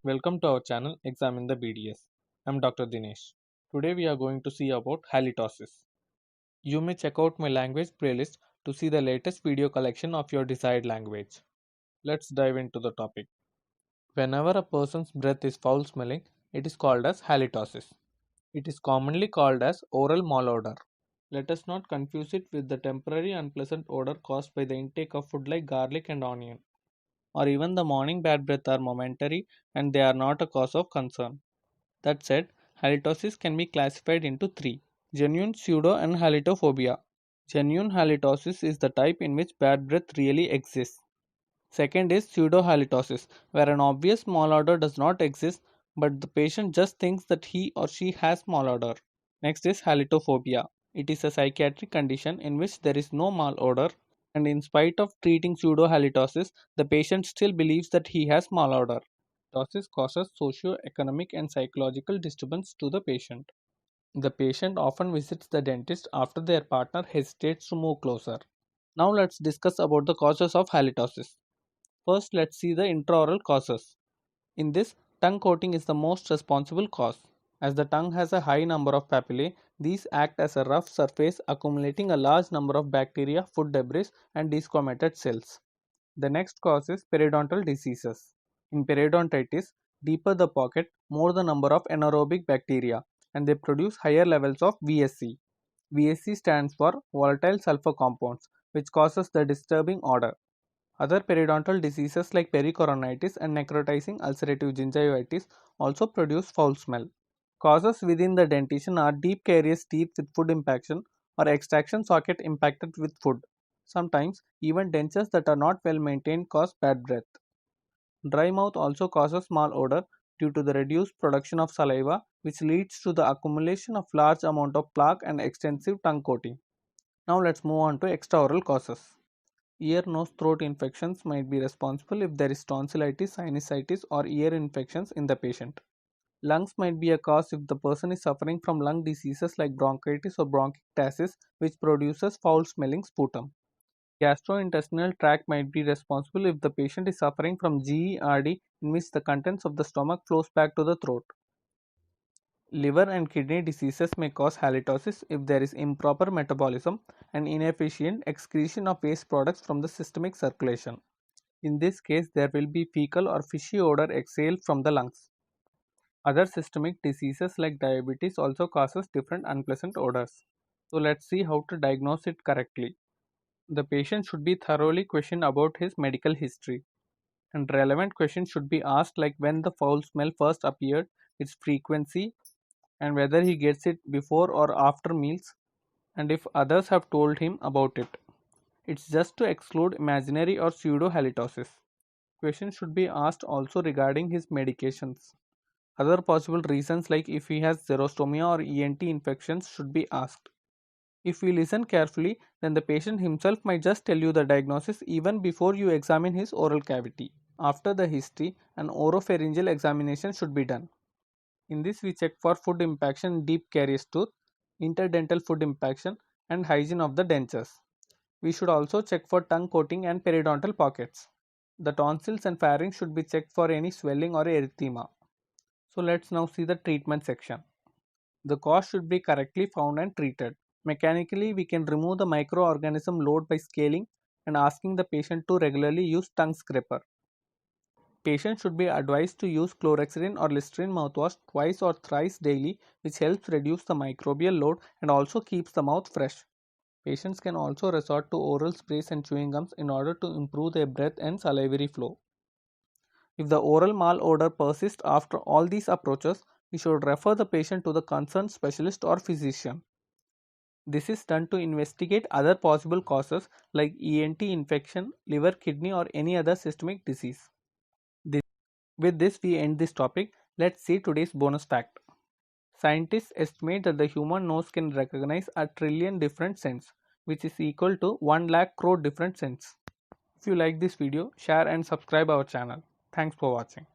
Welcome to our channel Examine the BDS. I'm Dr. Dinesh. Today we are going to see about halitosis. You may check out my language playlist to see the latest video collection of your desired language. Let's dive into the topic. Whenever a person's breath is foul smelling, it is called as halitosis. It is commonly called as oral malodor. Let us not confuse it with the temporary unpleasant odor caused by the intake of food like garlic and onion, or even the morning bad breath are momentary and they are not a cause of concern. That said, halitosis can be classified into three: genuine, pseudo, and halitophobia. Genuine halitosis is the type in which bad breath really exists. Second is pseudo halitosis, where an obvious malodor does not exist but the patient just thinks that he or she has malodor. Next is halitophobia. It is a psychiatric condition in which there is no malodor, and in spite of treating pseudo halitosis, the patient still believes that he has malodor. Halitosis causes socio-economic and psychological disturbance to the patient. The patient often visits the dentist after their partner hesitates to move closer. Now let's discuss about the causes of halitosis. First, let's see the intraoral causes. In this, tongue coating is the most responsible cause. As the tongue has a high number of papillae, these act as a rough surface accumulating a large number of bacteria, food debris, and desquamated cells. The next cause is periodontal diseases. In periodontitis, deeper the pocket, more the number of anaerobic bacteria, and they produce higher levels of VSC. VSC stands for volatile sulfur compounds, which causes the disturbing odor. Other periodontal diseases like pericoronitis and necrotizing ulcerative gingivitis also produce foul smell. Causes within the dentition are deep caries teeth with food impaction or extraction socket impacted with food. Sometimes, even dentures that are not well maintained cause bad breath. Dry mouth also causes malodor due to the reduced production of saliva, which leads to the accumulation of large amount of plaque and extensive tongue coating. Now let's move on to extraoral causes. Ear, nose, throat infections might be responsible if there is tonsillitis, sinusitis, or ear infections in the patient. Lungs might be a cause if the person is suffering from lung diseases like bronchitis or bronchiectasis, which produces foul smelling sputum. Gastrointestinal tract might be responsible if the patient is suffering from GERD, in which the contents of the stomach flows back to the throat. Liver and kidney diseases may cause halitosis if there is improper metabolism and inefficient excretion of waste products from the systemic circulation. In this case, there will be fecal or fishy odor exhaled from the lungs. Other systemic diseases like diabetes also causes different unpleasant odors. So let's see how to diagnose it correctly. The patient should be thoroughly questioned about his medical history, and relevant questions should be asked like when the foul smell first appeared, its frequency, and whether he gets it before or after meals, and if others have told him about it. It's just to exclude imaginary or pseudo halitosis. Questions should be asked also regarding his medications. Other possible reasons like if he has xerostomia or ENT infections should be asked. If we listen carefully, then the patient himself might just tell you the diagnosis even before you examine his oral cavity. After the history, an oropharyngeal examination should be done. In this, we check for food impaction in deep caries tooth, interdental food impaction, and hygiene of the dentures. We should also check for tongue coating and periodontal pockets. The tonsils and pharynx should be checked for any swelling or erythema. So let's now see the treatment section. The cause should be correctly found and treated. Mechanically, we can remove the microorganism load by scaling and asking the patient to regularly use tongue scraper. Patients should be advised to use chlorhexidine or Listerine mouthwash twice or thrice daily, which helps reduce the microbial load and also keeps the mouth fresh. Patients can also resort to oral sprays and chewing gums in order to improve their breath and salivary flow. If the oral malodor persists after all these approaches, we should refer the patient to the concerned specialist or physician. This is done to investigate other possible causes like ENT infection, liver, kidney, or any other systemic disease. With this, we end this topic. Let's see today's bonus fact. Scientists estimate that the human nose can recognize a trillion different scents, which is equal to 1 lakh crore different scents. If you like this video, share and subscribe our channel. Thanks for watching.